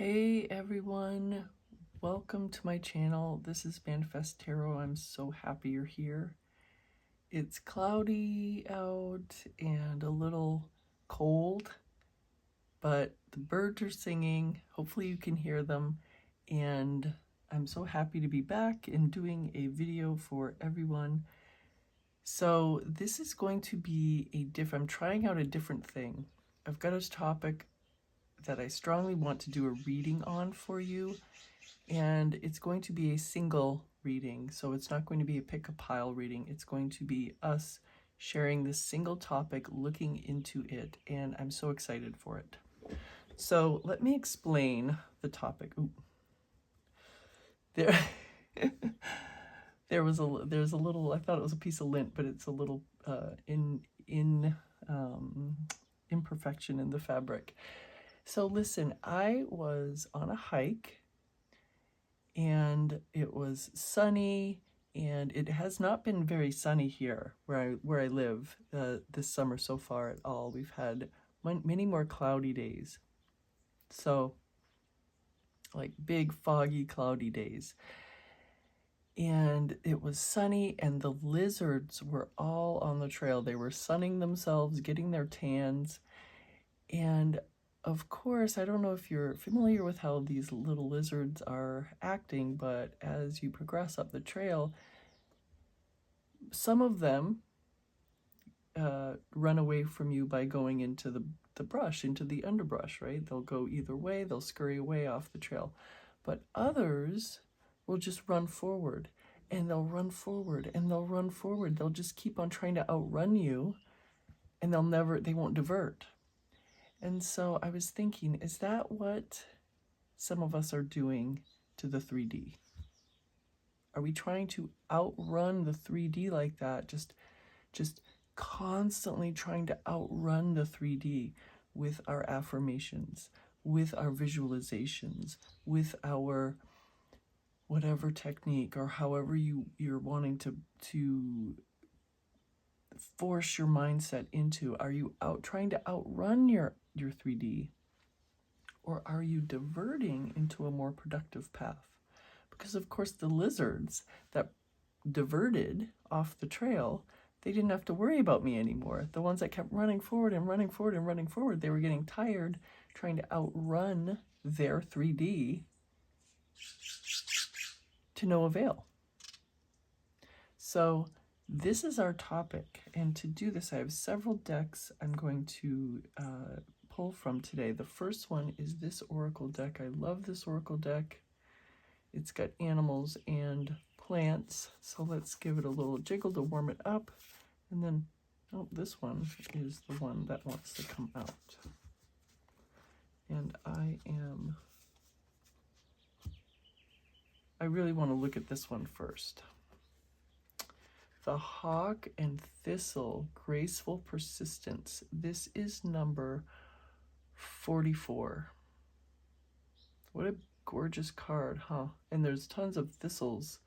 Hey everyone, welcome to my channel. This is Manifest Tarot. I'm so happy you're here. It's cloudy out and a little cold, but the birds are singing. Hopefully you can hear them, and I'm so happy to be back and doing a video for everyone. So this is going to be I'm trying out a different thing. I've got a topic that I strongly want to do a reading on for you, and it's going to be a single reading, so it's not going to be a pick-a-pile reading. It's going to be us sharing this single topic, looking into it, and I'm so excited for it. So let me explain the topic. Ooh. There's a little, I thought it was a piece of lint, but it's a little imperfection in the fabric. So listen, I was on a hike and it was sunny, and it has not been very sunny here where I live this summer so far at all. We've had many more cloudy days. So like big foggy cloudy days. And it was sunny, and the lizards were all on the trail. They were sunning themselves, getting their tans. And of course, I don't know if you're familiar with how these little lizards are acting, but as you progress up the trail, some of them run away from you by going into the brush, into the underbrush, right? They'll go either way, they'll scurry away off the trail. But others will just run forward, and they'll run forward, and they'll run forward. They'll just keep on trying to outrun you, and they won't divert. And so I was thinking, is that what some of us are doing to the 3D? Are we trying to outrun the 3D like that? Just constantly trying to outrun the 3D with our affirmations, with our visualizations, with our whatever technique, or however you're wanting to force your mindset into. Are you trying to outrun your 3D, or are you diverting into a more productive path? Because of course the lizards that diverted off the trail, they didn't have to worry about me anymore. The ones that kept running forward and running forward and running forward, they were getting tired trying to outrun their 3D to no avail. So this is our topic, and to do this I have several decks I'm going to pull from today. The first one is this oracle deck. I love this oracle deck. It's got animals and plants, so let's give it a little jiggle to warm it up. And then, oh, this one is the one that wants to come out. And I really want to look at this one first. The Hawk and Thistle, Graceful Persistence. This is number 44. What a gorgeous card, huh? And there's tons of thistles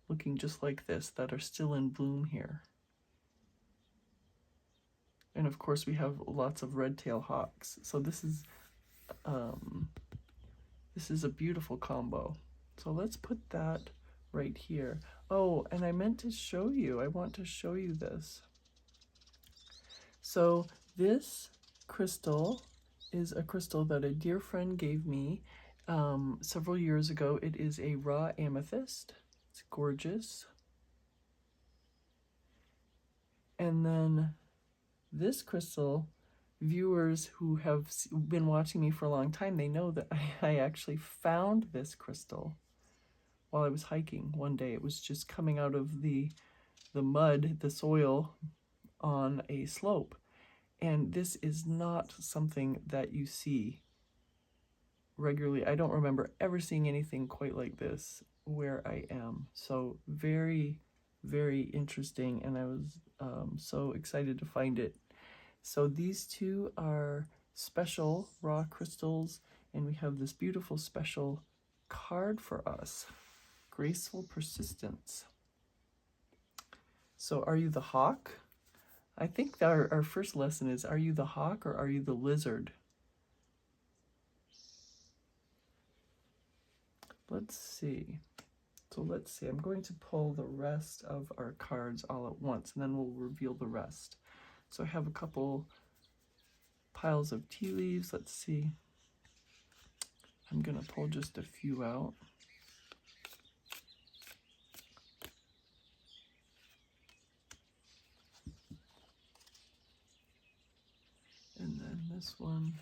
looking just like this that are still in bloom here. And of course we have lots of red-tailed hawks. So this is a beautiful combo. So let's put that right here. Oh, and I meant to show you, I want to show you this. So this crystal is a crystal that a dear friend gave me several years ago. It is a raw amethyst. It's gorgeous. And then this crystal, viewers who have been watching me for a long time, they know that I actually found this crystal while I was hiking one day. It was just coming out of the mud, the soil on a slope. And this is not something that you see regularly. I don't remember ever seeing anything quite like this where I am. So very, very interesting, and I was so excited to find it. So these two are special raw crystals, and we have this beautiful special card for us. Graceful Persistence. So are you the hawk? I think that our first lesson is, are you the hawk or are you the lizard? let's see. So let's see, I'm going to pull the rest of our cards all at once, and then we'll reveal the rest. So I have a couple piles of tea leaves. Let's see. I'm gonna pull just a few out. And then this one.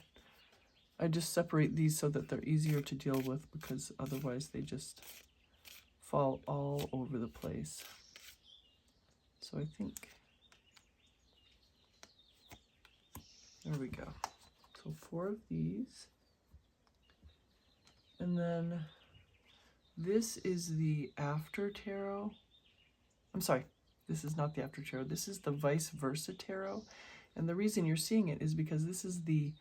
I just separate these so that they're easier to deal with, because otherwise they just fall all over the place. So I think, there we go. So 4 of these. And then this is the After Tarot. I'm sorry, this is not the After Tarot. This is the Vice Versa Tarot. And the reason you're seeing it is because this is the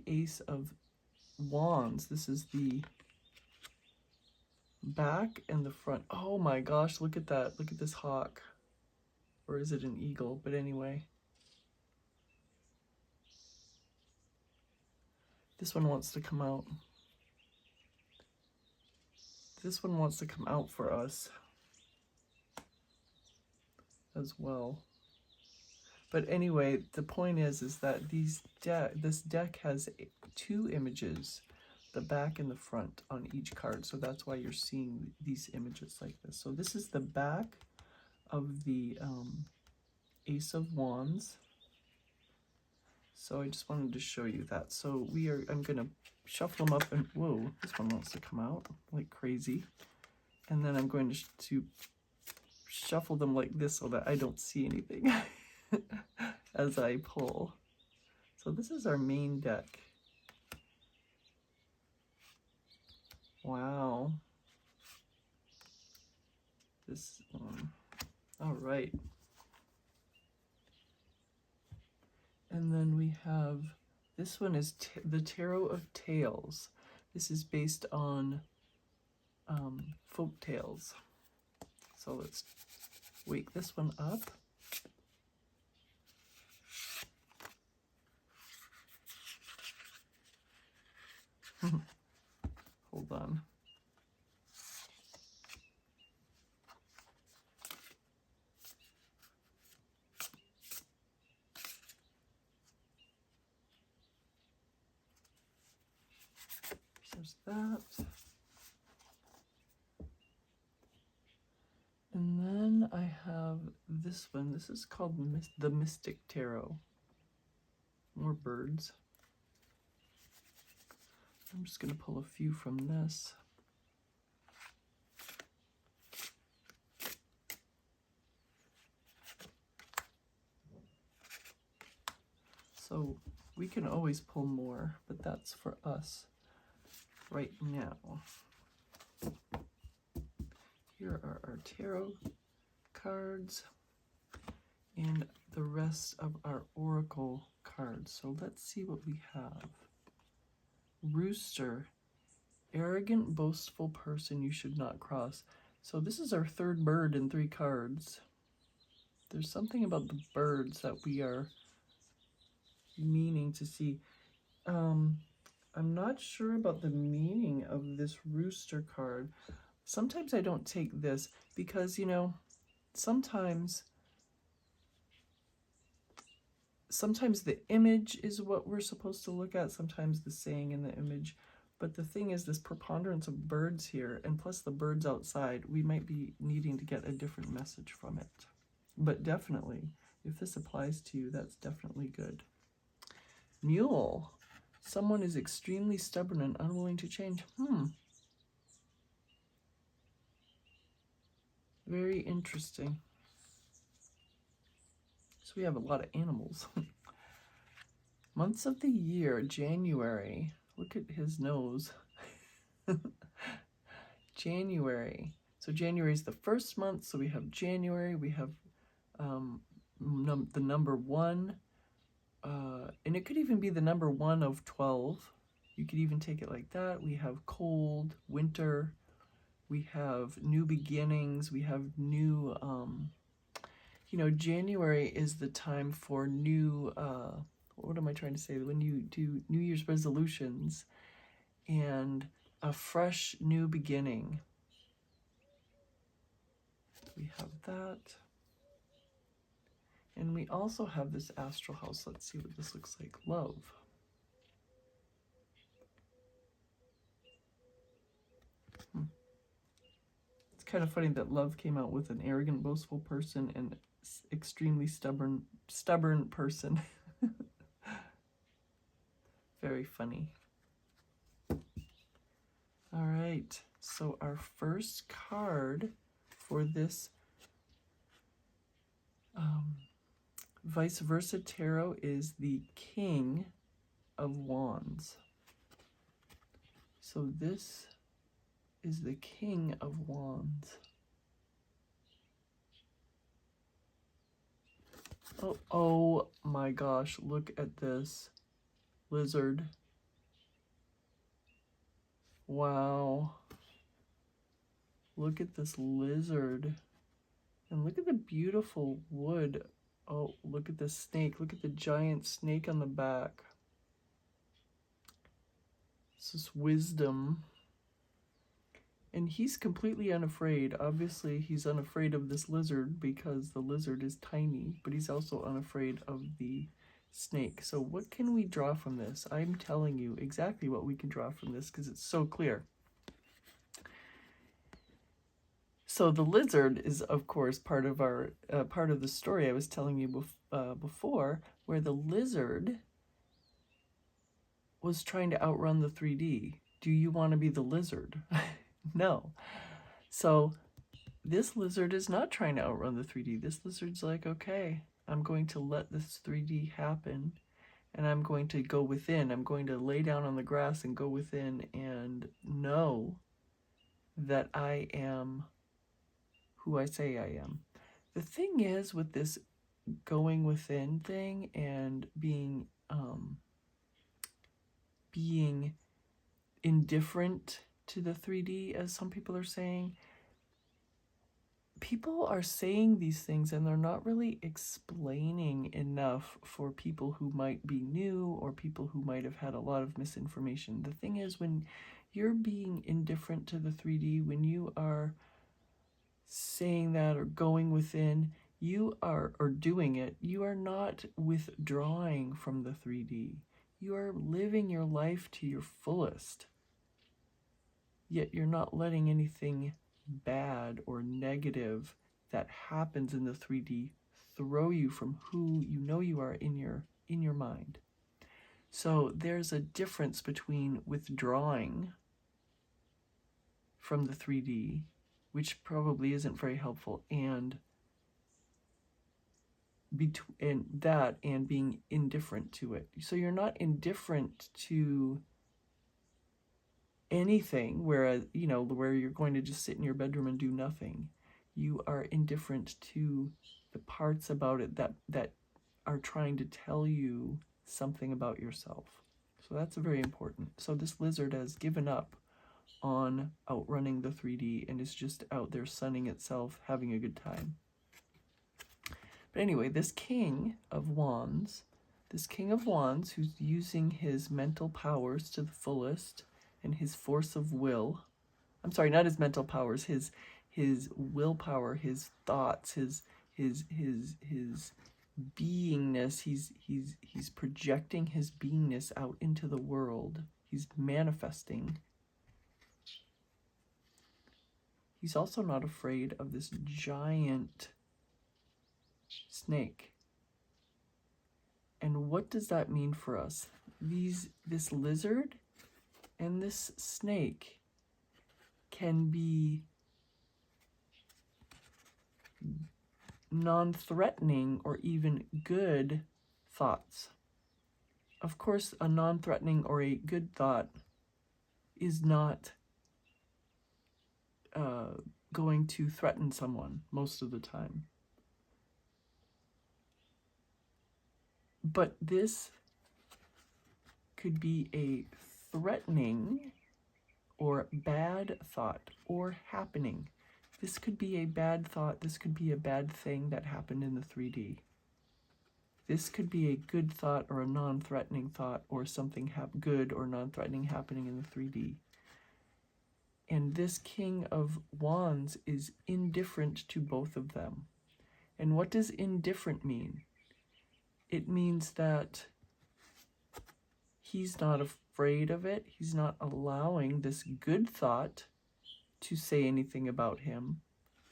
Ace of Wands. This is the back and the front. Oh my gosh, look at that. Look at this hawk. Or is it an eagle? But anyway. This one wants to come out. This one wants to come out for us as well. But anyway, the point is that this deck has 2 images, the back and the front on each card. So that's why you're seeing these images like this. So this is the back of the Ace of Wands. So I just wanted to show you that. So I'm gonna shuffle them up, and whoa, this one wants to come out like crazy. And then I'm going to shuffle them like this so that I don't see anything as I pull. So this is our main deck. Wow. This, all right. And then we have, this one is the Tarot of Tales. This is based on folk tales. So let's wake this one up. Hold on. There's that. And then I have this one. This is called the Mystic Tarot. More birds. I'm just going to pull a few from this. So we can always pull more, but that's for us right now. Here are our tarot cards and the rest of our oracle cards. So let's see what we have. Rooster, arrogant, boastful person you should not cross. So this is our 3rd bird in 3 cards. There's something about the birds that we are meaning to see. I'm not sure about the meaning of this rooster card. Sometimes I don't take this because, you know, sometimes the image is what we're supposed to look at, sometimes the saying in the image. But the thing is, this preponderance of birds here, and plus the birds outside, we might be needing to get a different message from it. But definitely, if this applies to you, that's definitely good. Mule. Someone is extremely stubborn and unwilling to change. Very interesting. So we have a lot of animals. Months of the year, January. Look at his nose. January. So January is the 1st month, so we have January. We have the number 1. And it could even be the number 1 of 12. You could even take it like that. We have cold, winter. We have new beginnings. We have new, you know, January is the time for new, what am I trying to say? When you do New Year's resolutions. And a fresh new beginning. We have that. And we also have this astral house. Let's see what this looks like. Love. It's kind of funny that love came out with an arrogant, boastful person and extremely stubborn person. Very funny. All right, so our first card for this vice versa tarot is the King of Wands. So this is the King of Wands. Oh my gosh, look at this lizard. Wow. Look at this lizard. And look at the beautiful wood. Oh, look at this snake. Look at the giant snake on the back. This is wisdom. And he's completely unafraid. Obviously, he's unafraid of this lizard because the lizard is tiny, but he's also unafraid of the snake. So what can we draw from this? I'm telling you exactly what we can draw from this because it's so clear. So the lizard is, of course, part of our part of the story I was telling you before, where the lizard was trying to outrun the 3D. Do you want to be the lizard? No. So this lizard is not trying to outrun the 3D. This lizard's like, okay, I'm going to let this 3D happen, and I'm going to go within. I'm going to lay down on the grass and go within and know that I am who I say I am. The thing is with this going within thing and being indifferent to the 3D, as some people are saying, people are saying these things and they're not really explaining enough for people who might be new or people who might have had a lot of misinformation. The thing is, when you're being indifferent to the 3D, when you are saying that or going within, you are, or doing it, you are not withdrawing from the 3D. You are living your life to your fullest. Yet you're not letting anything bad or negative that happens in the 3D throw you from who you know you are in your mind. So there's a difference between withdrawing from the 3D, which probably isn't very helpful, and that and being indifferent to it. So you're not indifferent to anything, whereas, you know, where you're going to just sit in your bedroom and do nothing. You are indifferent to the parts about it that are trying to tell you something about yourself. So that's very important. So this lizard has given up on outrunning the 3D and is just out there sunning itself, having a good time. But anyway, this King of Wands who's using his mental powers to the fullest and his force of will, I'm sorry, not his mental powers, his willpower, his thoughts, his beingness, he's projecting his beingness out into the world. He's manifesting. He's also not afraid of this giant snake. And what does that mean for us? This lizard and this snake can be non-threatening or even good thoughts. Of course, a non-threatening or a good thought is not going to threaten someone most of the time. But this could be a threatening or bad thought or happening. This could be a bad thought. This could be a bad thing that happened in the 3D. This could be a good thought or a non-threatening thought or something good or non-threatening happening in the 3D. And this King of Wands is indifferent to both of them. And what does indifferent mean? It means that he's not afraid of it. He's not allowing this good thought to say anything about him.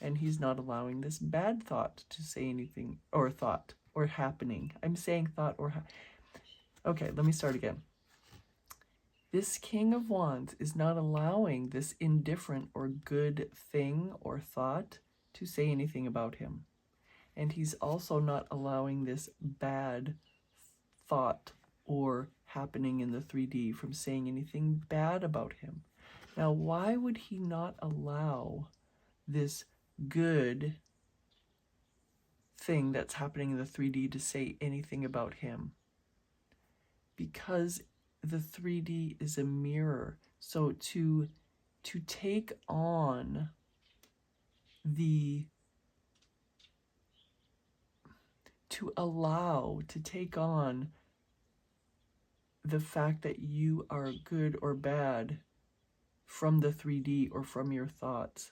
And he's not allowing this bad thought to say anything, or thought, or happening. I'm saying thought or okay, let me start again. This King of Wands is not allowing this indifferent or good thing or thought to say anything about him. And he's also not allowing this bad thought or happening in the 3D from saying anything bad about him. Now, why would he not allow this good thing that's happening in the 3D to say anything about him? Because the 3D is a mirror. So to take on to take on the fact that you are good or bad from the 3D or from your thoughts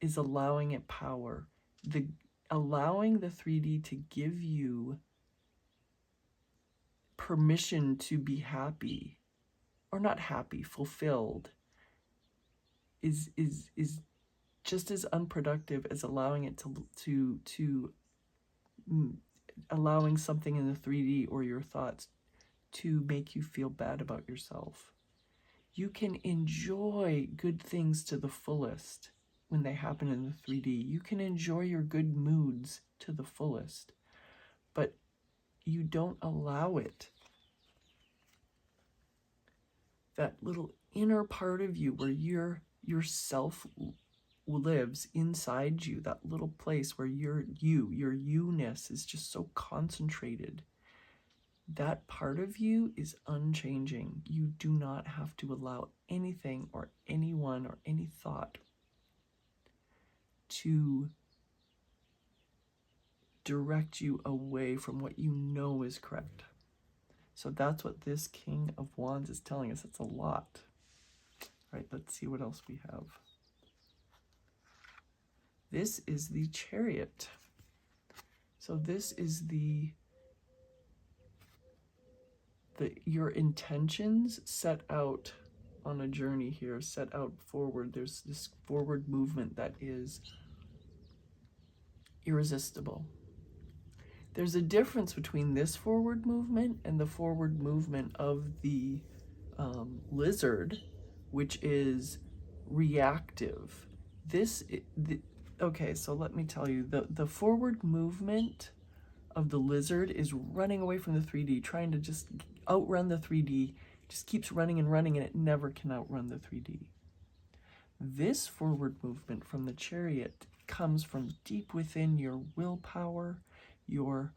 is allowing it power. Allowing the 3D to give you permission to be happy, or not happy, fulfilled, is just as unproductive as allowing it to allowing something in the 3D or your thoughts to make you feel bad about yourself. You can enjoy good things to the fullest when they happen in the 3D. You can enjoy your good moods to the fullest, but you don't allow it. That little inner part of you where your self lives inside you, that little place where your you-ness is just so concentrated. That part of you is unchanging. You do not have to allow anything or anyone or any thought to direct you away from what you know is correct. So that's what this King of Wands is telling us. It's a lot. All right, let's see what else we have. This is the Chariot. So this is your intentions set out on a journey here, set out forward. There's this forward movement that is irresistible. There's a difference between this forward movement and the forward movement of the lizard, which is reactive. Okay, so let me tell you, the forward movement of the lizard is running away from the 3D, trying to just outrun the 3D, just keeps running and running, and it never can outrun the 3D. This forward movement from the Chariot comes from deep within your willpower, your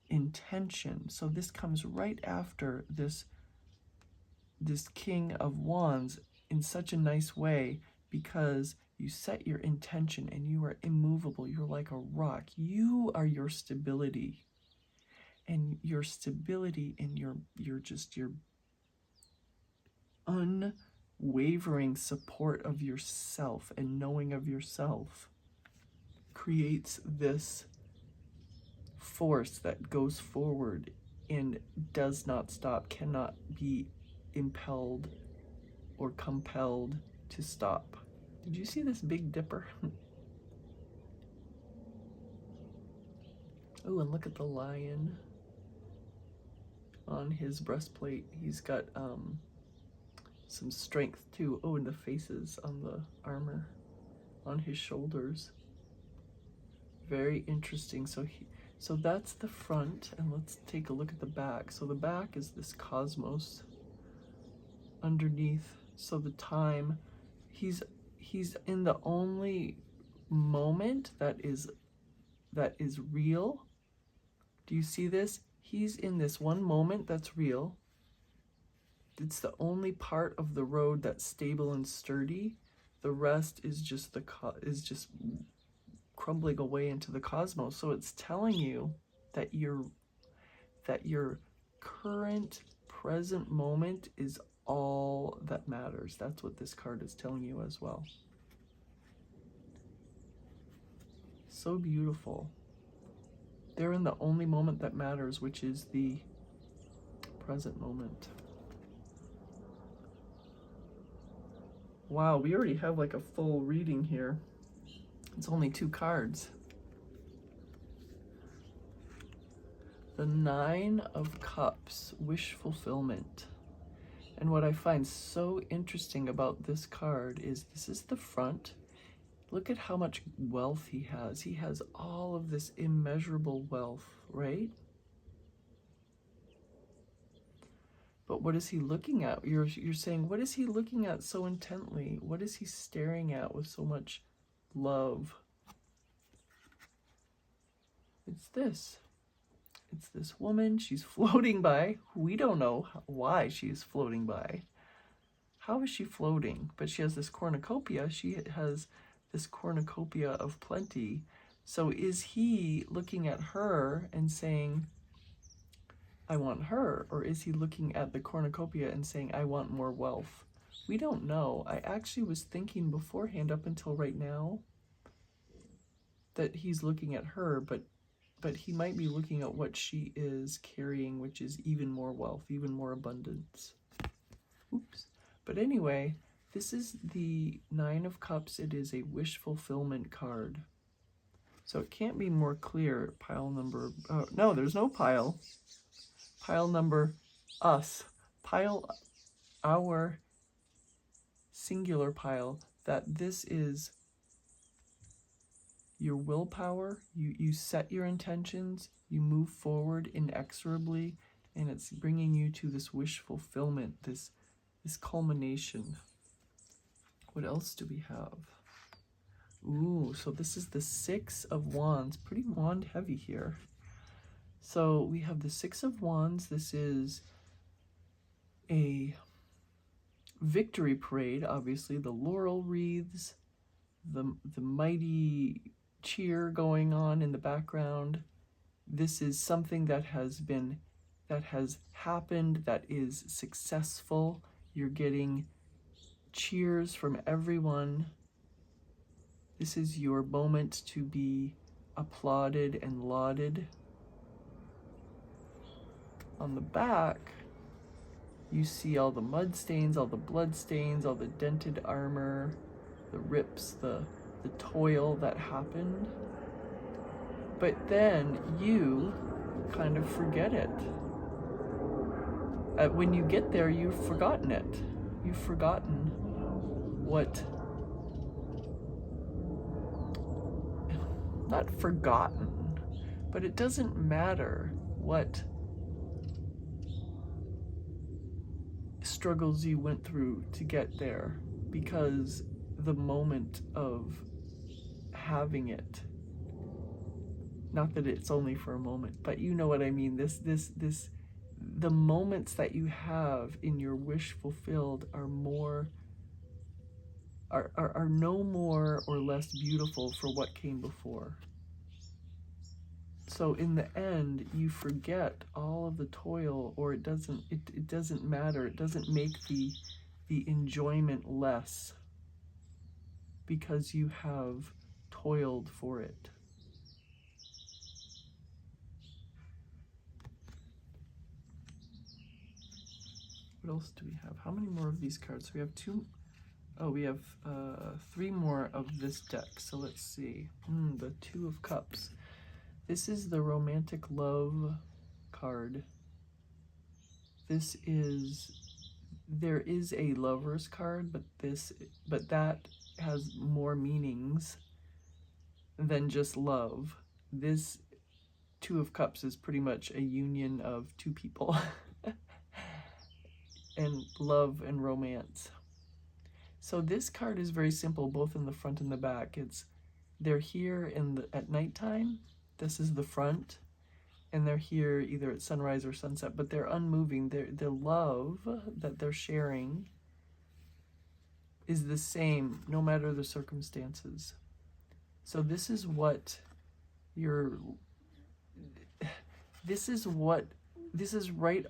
intention. So this comes right after this King of Wands in such a nice way, because you set your intention and you are immovable. You're like a rock. You are your stability. And your stability and your unwavering support of yourself and knowing of yourself creates this force that goes forward and does not stop, cannot be impelled or compelled to stop. Did you see this Big Dipper? Oh, and look at the lion on his breastplate. He's got some strength too. Oh, and the faces on the armor on his shoulders. Very interesting. So that's the front, and let's take a look at the back. So the back is this cosmos underneath. So the time, he's in the only moment that is real. Do you see this? He's in this one moment that's real. It's the only part of the road that's stable and sturdy. The rest is just crumbling away into the cosmos. So it's telling you that your current present moment is all that matters. That's what this card is telling you as well. So beautiful. They're in the only moment that matters, which is the present moment. Wow, we already have like a full reading here. It's only 2 cards. The 9 of Cups, wish fulfillment. And what I find so interesting about this card is this is the front. Look at how much wealth he has. He has all of this immeasurable wealth, right? But what is he looking at? You're saying, what is he looking at so intently? What is he staring at with so much love? It's this. It's this woman. She's floating by. We don't know why she's floating by. How is she floating? But she has this cornucopia. She has this cornucopia of plenty. So is he looking at her and saying, I want her? Or is he looking at the cornucopia and saying, I want more wealth? We don't know. I actually was thinking beforehand up until right now that he's looking at her, but he might be looking at what she is carrying, which is even more wealth, even more abundance. Oops. But anyway, this is the 9 of Cups. It is a wish fulfillment card. So it can't be more clear. Pile number, no, there's no pile. Pile number, us. Pile, our singular pile, that this is your willpower. You set your intentions, you move forward inexorably, and it's bringing you to this wish fulfillment, this culmination. What else do we have? Ooh, so this is the 6 of Wands. Pretty wand heavy here. So we have the 6 of Wands. This is a victory parade, obviously. The laurel wreaths, the mighty cheer going on in the background. This is something that has happened, that is successful. You're getting cheers from everyone. This is your moment to be applauded and lauded. On the back, you see all the mud stains, all the blood stains, all the dented armor, the rips, the toil that happened. But then you kind of forget it. When you get there, you've forgotten it. You've forgotten what, not forgotten, but it doesn't matter what struggles you went through to get there, because the moment of having it, not that it's only for a moment, but you know what I mean, the moments that you have in your wish fulfilled are no more or less beautiful for what came before. So in the end, you forget all of the toil, or it doesn't matter. It doesn't make the enjoyment less because you have toiled for it. What else do we have? How many more of these cards? We have 2. Oh, we have 3 more of this deck. So let's see. The 2 of Cups. This is the romantic love card. There is a lover's card, but that has more meanings than just love. This 2 of Cups is pretty much a union of 2 people. And love and romance. So this card is very simple, both in the front and the back. They're here at nighttime. This is the front, and they're here either at sunrise or sunset, but they're unmoving. Their love that they're sharing is the same no matter the circumstances. So this is right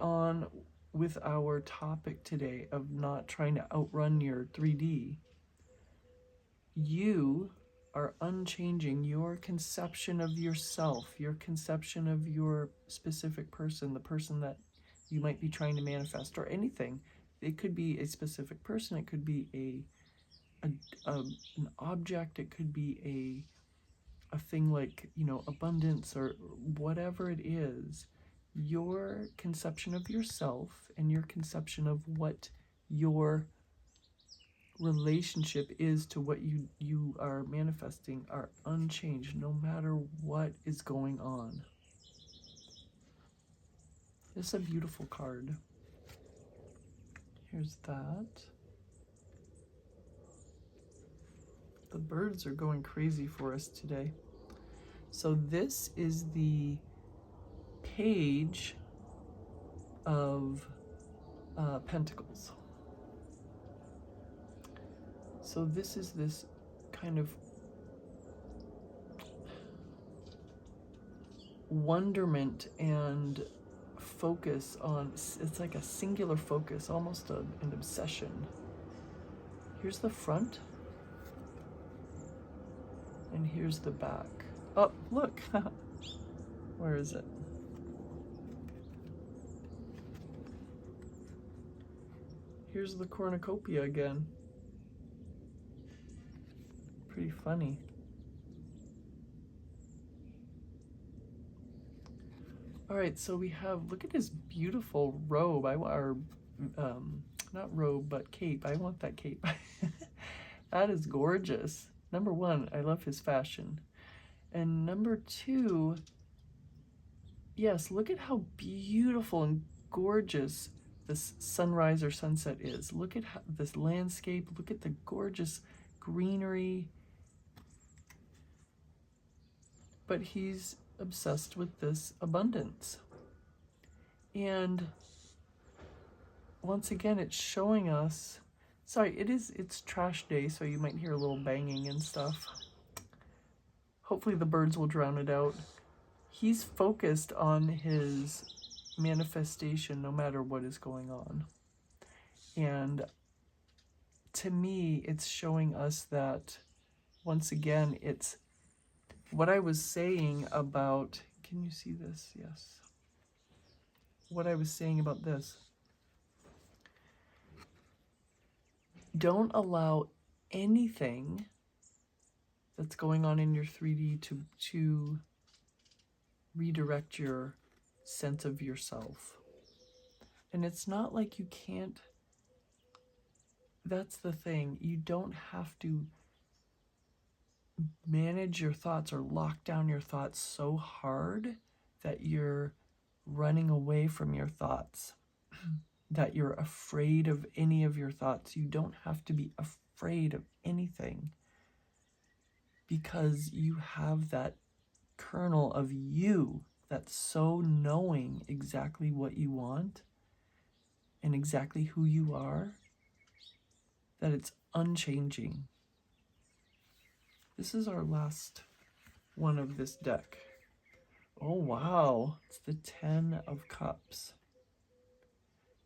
on with our topic today of not trying to outrun your 3D, you are unchanging your conception of yourself, your conception of your specific person, the person that you might be trying to manifest, or anything. It could be a specific person, it could be an object, it could be a thing like, you know, abundance or whatever it is. Your conception of yourself and your conception of what your relationship is to what you are manifesting are unchanged no matter what is going on. This is a beautiful card. Here's that. The birds are going crazy for us today. So this is the Page of Pentacles. So this is this kind of wonderment and focus on, it's like a singular focus, almost an obsession. Here's the front, and here's the back. Oh, look. Where is it? Here's the cornucopia again. Pretty funny. All right, so we have, look at his beautiful robe. Not robe, but cape. I want that cape. That is gorgeous. Number one, I love his fashion. And number two, yes, look at how beautiful and gorgeous this sunrise or sunset is. Look at how, this landscape. Look at the gorgeous greenery. But he's obsessed with this abundance. And once again, it's showing us, sorry, it's trash day, so you might hear a little banging and stuff. Hopefully the birds will drown it out. He's focused on his manifestation no matter what is going on. And to me, it's showing us that, once again, it's what I was saying about, can you see this? Yes. What I was saying about this. Don't allow anything that's going on in your 3D to redirect your sense of yourself. And it's not like you can't, that's the thing, you don't have to manage your thoughts or lock down your thoughts so hard that you're running away from your thoughts, that you're afraid of any of your thoughts. You don't have to be afraid of anything, because you have that kernel of you that's so knowing exactly what you want and exactly who you are, that it's unchanging. This is our last one of this deck. Oh, wow. It's the 10 of Cups.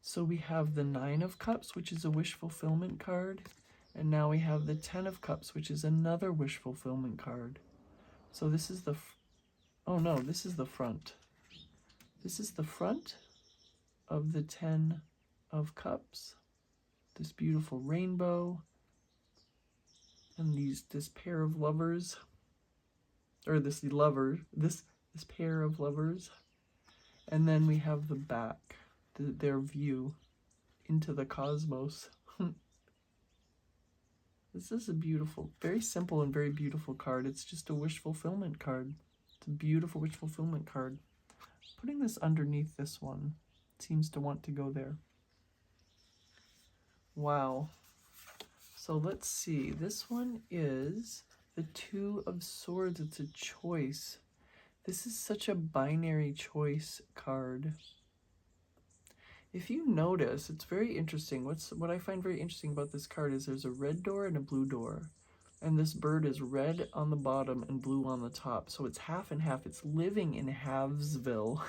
So we have the 9 of Cups, which is a wish fulfillment card. And now we have the 10 of Cups, which is another wish fulfillment card. So this is the, oh no, this is the front. This is the front of the 10 of Cups. This beautiful rainbow. And this pair of lovers, or this pair of lovers. And then we have the back, their view into the cosmos. This is a beautiful, very simple and very beautiful card. It's just a wish fulfillment card. It's a beautiful wish fulfillment card. Putting this underneath this one seems to want to go there. Wow. So let's see. This one is the 2 of Swords. It's a choice. This is such a binary choice card. If you notice, it's very interesting. What I find very interesting about this card is there's a red door and a blue door. And this bird is red on the bottom and blue on the top. So it's half and half. It's living in Halvesville.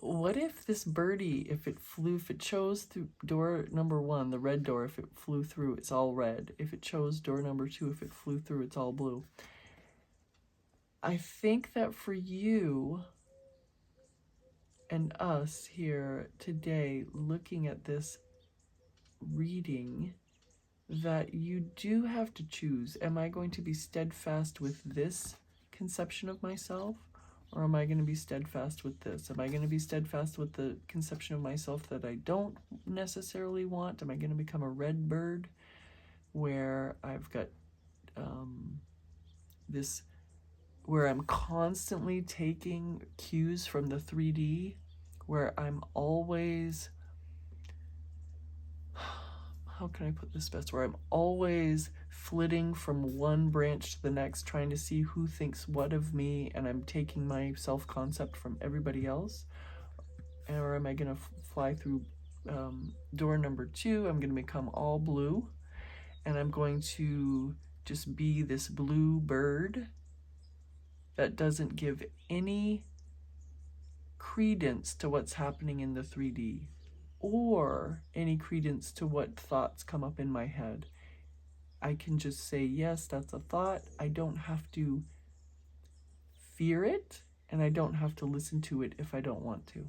what if this birdie, if it chose through door number 1, the red door, if it flew through, it's all red. If it chose door number 2, if it flew through, it's all blue. I think that for you and us here today, looking at this reading, that you do have to choose. Am I going to be steadfast with this conception of myself, or am I going to be steadfast with this? Am I going to be steadfast with the conception of myself that I don't necessarily want? Am I going to become a red bird where I've got this, where I'm constantly taking cues from the 3D, where I'm always, how can I put this best, where I'm always flitting from one branch to the next, trying to see who thinks what of me, and I'm taking my self-concept from everybody else? Or am I going to fly through door number 2? I'm going to become all blue, and I'm going to just be this blue bird that doesn't give any credence to what's happening in the 3D, or any credence to what thoughts come up in my head. I can just say, yes, that's a thought. I don't have to fear it, and I don't have to listen to it if I don't want to.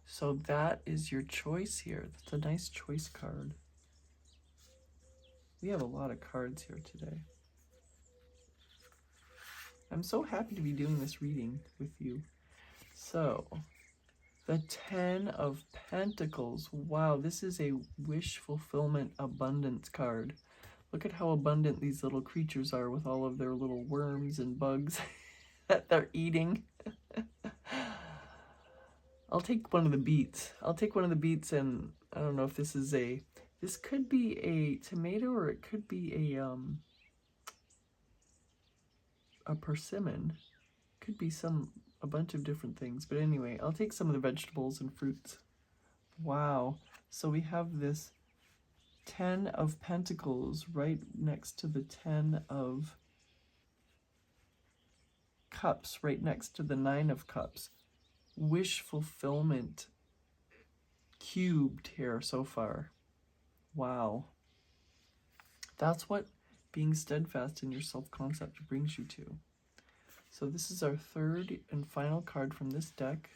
So that is your choice here. That's a nice choice card. We have a lot of cards here today. I'm so happy to be doing this reading with you. So, the 10 of Pentacles. Wow, this is a wish fulfillment abundance card. Look at how abundant these little creatures are with all of their little worms and bugs that they're eating. I'll take one of the beets. I'll take one of the beets, and I don't know if this is this could be a tomato, or it could be a persimmon. Could be a bunch of different things, but anyway, I'll take some of the vegetables and fruits. Wow, so we have this 10 of Pentacles right next to the 10 of Cups, right next to the 9 of Cups. Wish fulfillment cubed here so far. Wow, that's what being steadfast in your self-concept brings you to. So this is our third and final card from this deck,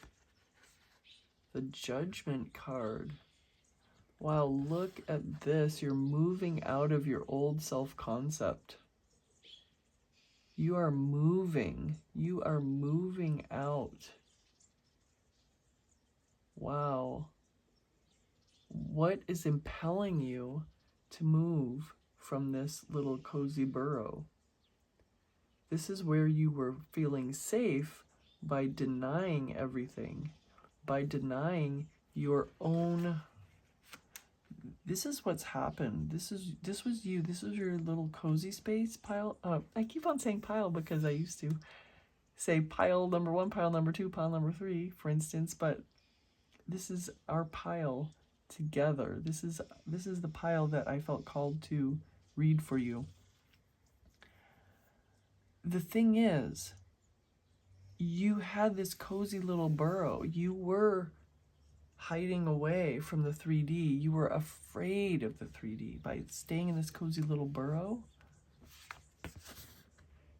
the Judgment card. Wow, look at this. You're moving out of your old self-concept. You are moving. You are moving out. Wow. What is impelling you to move from this little cozy burrow? This is where you were feeling safe by denying everything, by denying your own. This is what's happened. This was you. This was your little cozy space pile. I keep on saying pile because I used to say pile number 1, pile number 2, pile number 3, for instance, but this is our pile together. This is the pile that I felt called to read for you. The thing is, you had this cozy little burrow. You were hiding away from the 3D. You were afraid of the 3D. By staying in this cozy little burrow,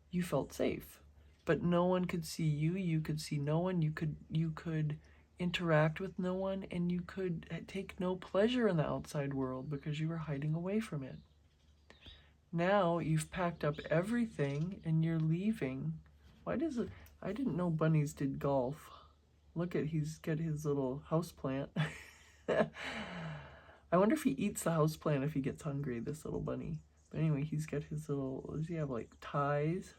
you felt safe. But no one could see you. You could see no one. You could interact with no one, and you could take no pleasure in the outside world because you were hiding away from it. Now you've packed up everything and you're leaving. Why does it? I didn't know bunnies did golf. Look at, he's got his little house plant. I wonder if he eats the house plant if he gets hungry, this little bunny. But anyway, he's got his little, does he have like ties?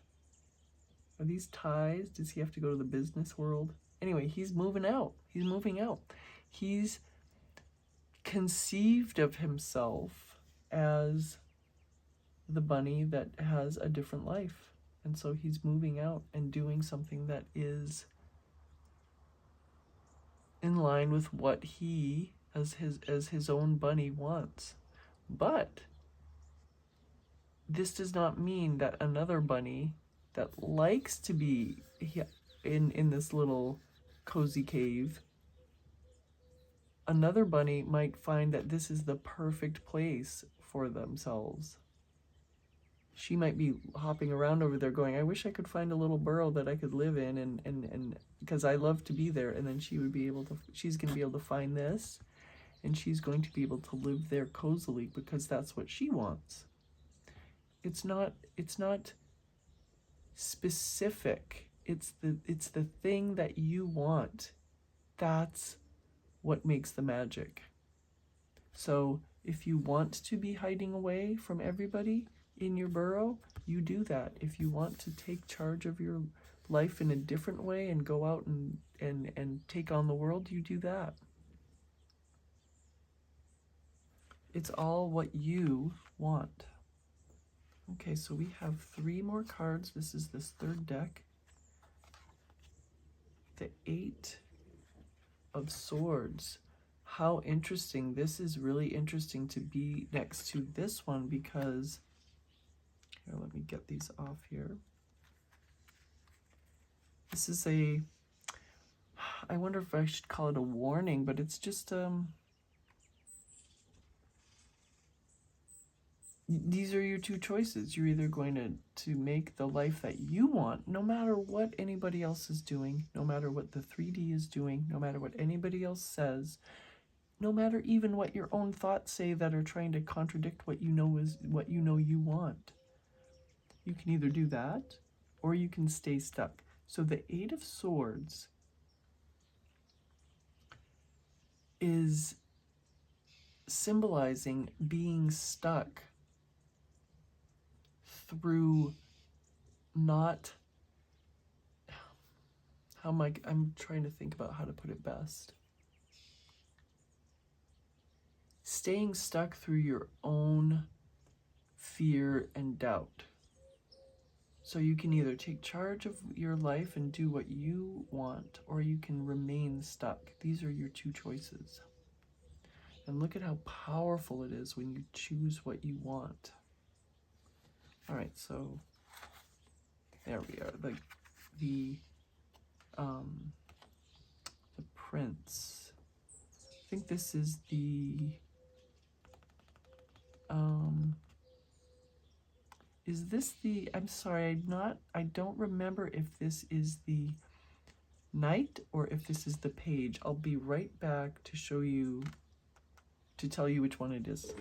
Are these ties? Does he have to go to the business world? Anyway, he's moving out. He's moving out. He's conceived of himself as the bunny that has a different life. And so he's moving out and doing something that is in line with what he, as his own bunny, wants. But this does not mean that another bunny that likes to be in this little cozy cave, another bunny might find that this is the perfect place for themselves. She might be hopping around over there going, I wish I could find a little burrow that I could live in, and because I love to be there. And then she's going to be able to find this, and she's going to be able to live there cozily because that's what she wants. It's not specific. It's the thing that you want. That's what makes the magic. So if you want to be hiding away from everybody in your burrow, you do that. If you want to take charge of your life in a different way and go out and take on the world, you do that. It's all what you want. Okay, so we have 3 more cards. This is this third deck. The 8 of Swords. How interesting. This is really interesting to be next to this one because, here, let me get these off here. This is a, I wonder if I should call it a warning, but it's just, these are your 2 choices. You're either going to make the life that you want, no matter what anybody else is doing, no matter what the 3D is doing, no matter what anybody else says, no matter even what your own thoughts say that are trying to contradict what you know is what you know you want. You can either do that, or you can stay stuck. So the 8 of Swords is symbolizing being stuck through not, I'm trying to think about how to put it best. Staying stuck through your own fear and doubt. So you can either take charge of your life and do what you want, or you can remain stuck. These are your 2 choices. And look at how powerful it is when you choose what you want. All right, so there we are. The Prince. I think this is the is this the, I'm sorry, I don't remember if this is the Knight or if this is the Page. I'll be right back to show you, to tell you which one it is.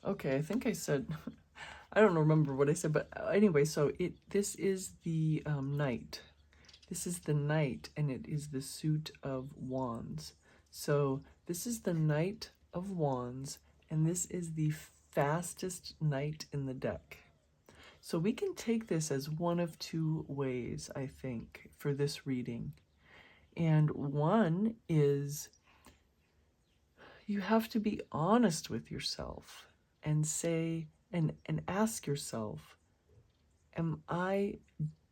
Okay, I think I said, I don't remember what I said, but anyway, so this is the Knight. This is the Knight, and it is the suit of Wands. So this is the Knight of Wands, and this is the fastest knight in the deck. So we can take this as one of 2 ways, I think, for this reading. And one is you have to be honest with yourself and say, and ask yourself, am I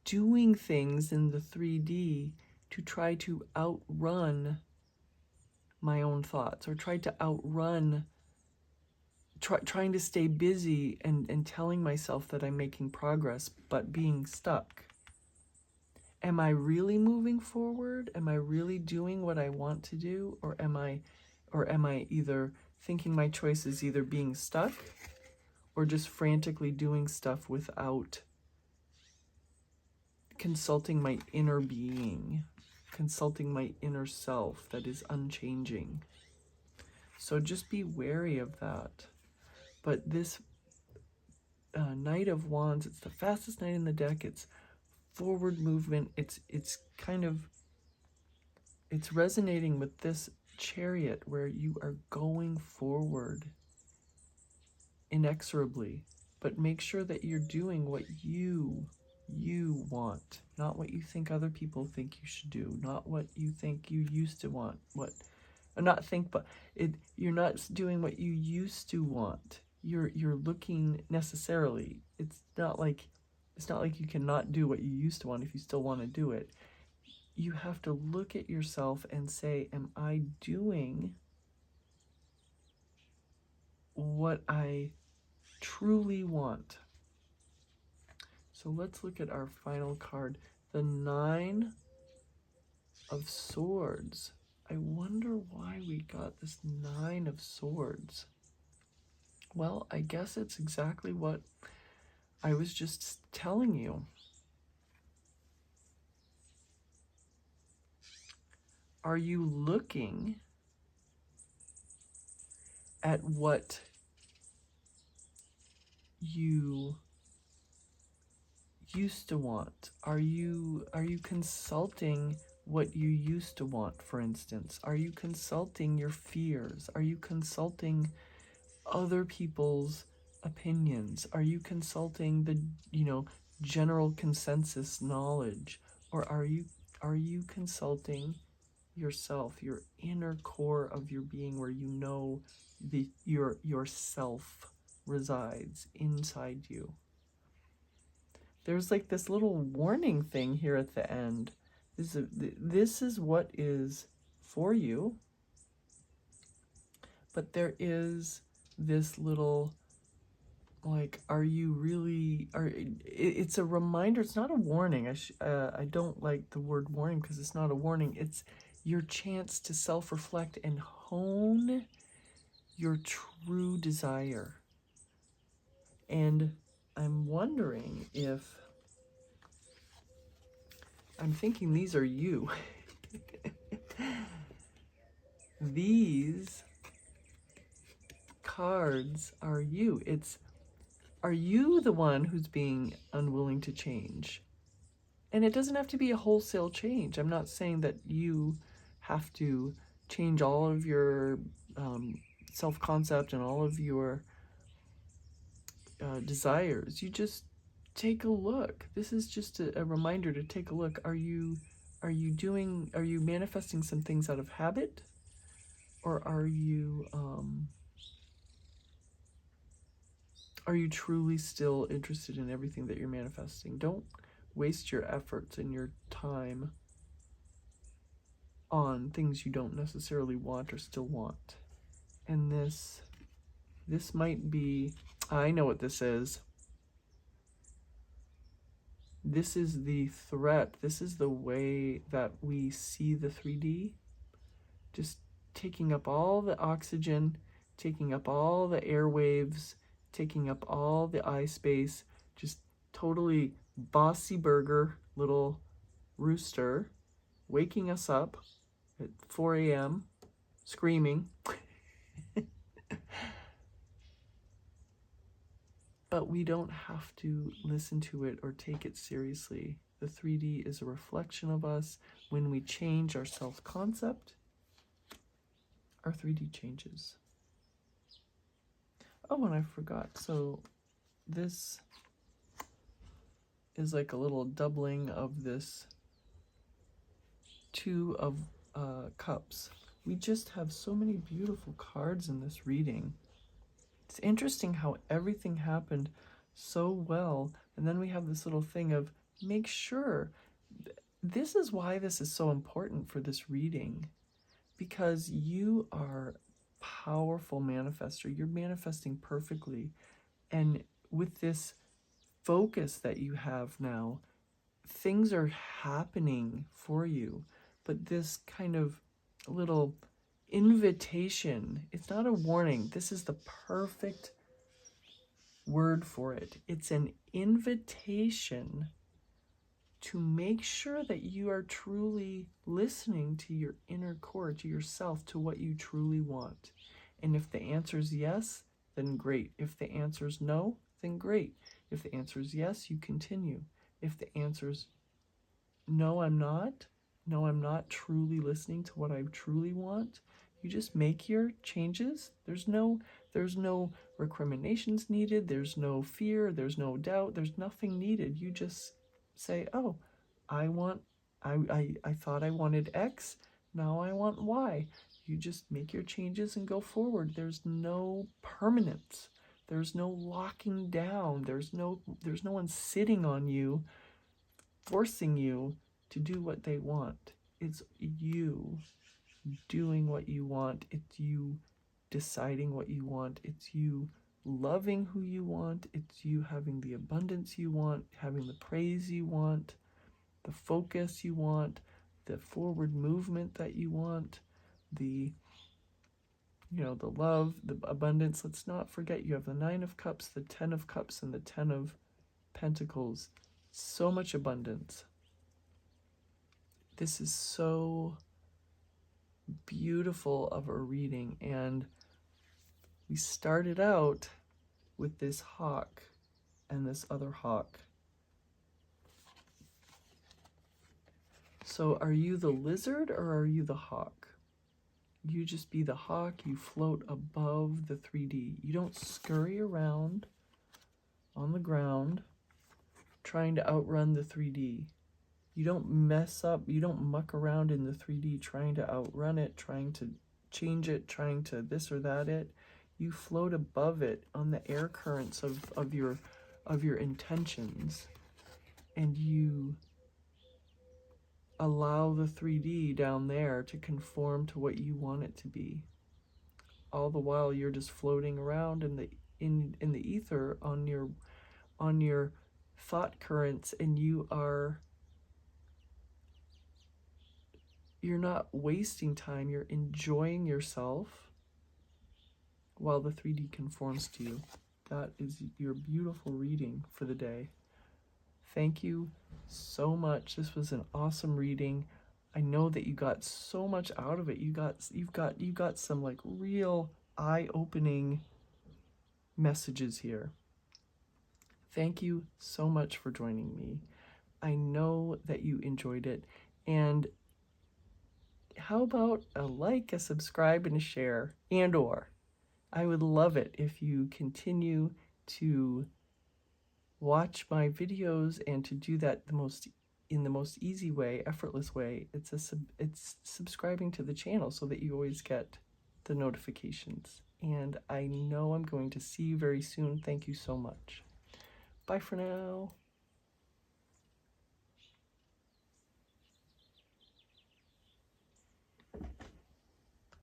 doing things in the 3D to try to outrun my own thoughts, or try to outrun, trying to stay busy and telling myself that I'm making progress, but being stuck? Am I really moving forward? Am I really doing what I want to do? Or am I either thinking my choice is either being stuck or just frantically doing stuff without consulting my inner being, consulting my inner self that is unchanging. So just be wary of that. But this Knight of Wands, it's the fastest knight in the deck. It's forward movement. It's resonating with this Chariot where you are going forward inexorably, but make sure that you're doing what you want, not what you think other people think you should do, not what you think you used to want, you're not doing what you used to want. You're looking necessarily. It's not like you cannot do what you used to want if you still want to do it. You have to look at yourself and say, am I doing what I truly want? So let's look at our final card, the Nine of Swords. I wonder why we got this Nine of Swords. Well, I guess it's exactly what I was just telling you. Are you looking at what you used to want? Are you consulting what you used to want, for instance? Are you consulting your fears? Are you consulting other people's opinions? Are you consulting the, general consensus knowledge? Or are you consulting yourself, your inner core of your being, where your self resides inside you? There's like this little warning thing here at the end. This is what is for you, but there is this little, like, are you really, it's a reminder. It's not a warning. I don't like the word warning because it's not a warning. It's your chance to self-reflect and hone your true desire. And I'm wondering if, I'm thinking these are you. These cards are you. Are you the one who's being unwilling to change? And it doesn't have to be a wholesale change. I'm not saying that you have to change all of your self-concept and all of your desires. You just take a look. This is just a reminder to take a look. Are you manifesting some things out of habit? Or are you truly still interested in everything that you're manifesting? Don't waste your efforts and your time on things you don't necessarily want or still want. And this might be, I know what this is. This is the threat. This is the way that we see the 3D. Just taking up all the oxygen, taking up all the airwaves, taking up all the eye space, just totally bossy burger little rooster, waking us up at 4 a.m., screaming. But we don't have to listen to it or take it seriously. The 3D is a reflection of us. When we change our self-concept, our 3D changes. Oh, and I forgot. So this is like a little doubling of this Two of Cups. We just have so many beautiful cards in this reading. It's interesting how everything happened so well. And then we have this little thing of make sure. This is why this is so important for this reading. Because you are a powerful manifester. You're manifesting perfectly. And with this focus that you have now, things are happening for you. But this kind of little invitation. It's not a warning. This is the perfect word for it. It's an invitation to make sure that you are truly listening to your inner core, to yourself, to what you truly want. And if the answer is yes, then great. If the answer is no, then great. If the answer is yes, you continue. If the answer is no, I'm not truly listening to what I truly want, you just make your changes. There's no recriminations needed. There's no fear. There's no doubt. There's nothing needed. You just say, oh, I thought I wanted X. Now I want Y. You just make your changes and go forward. There's no permanence. There's no locking down. There's no one sitting on you, forcing you to do what they want. It's you doing what you want. It's you deciding what you want. It's you loving who you want. It's you having the abundance you want, having the praise you want, the focus you want, the forward movement that you want, the love, the abundance. Let's not forget you have the 9 of Cups, the 10 of Cups, and the 10 of Pentacles. So much abundance. This is so beautiful of a reading, and we started out with this hawk and this other hawk. So are you the lizard or are you the hawk? You just be the hawk. You float above the 3D. You don't scurry around on the ground trying to outrun the 3D. You don't mess up, you don't muck around in the 3D trying to outrun it, trying to change it, trying to this or that it. You float above it on the air currents of your intentions, and you allow the 3D down there to conform to what you want it to be. All the while you're just floating around in the ether on your thought currents, and you're not wasting time, you're enjoying yourself while the 3D conforms to you. That is your beautiful reading for the day. Thank you so much. This was an awesome reading. I know that you got so much out of it. You got some like real eye-opening messages here. Thank you so much for joining me. I know that you enjoyed it, and how about a like, a subscribe, and a share, and/or I would love it if you continue to watch my videos and to do that in the most easy way, effortless way. It's subscribing to the channel so that you always get the notifications. And I know I'm going to see you very soon. Thank you so much. Bye for now.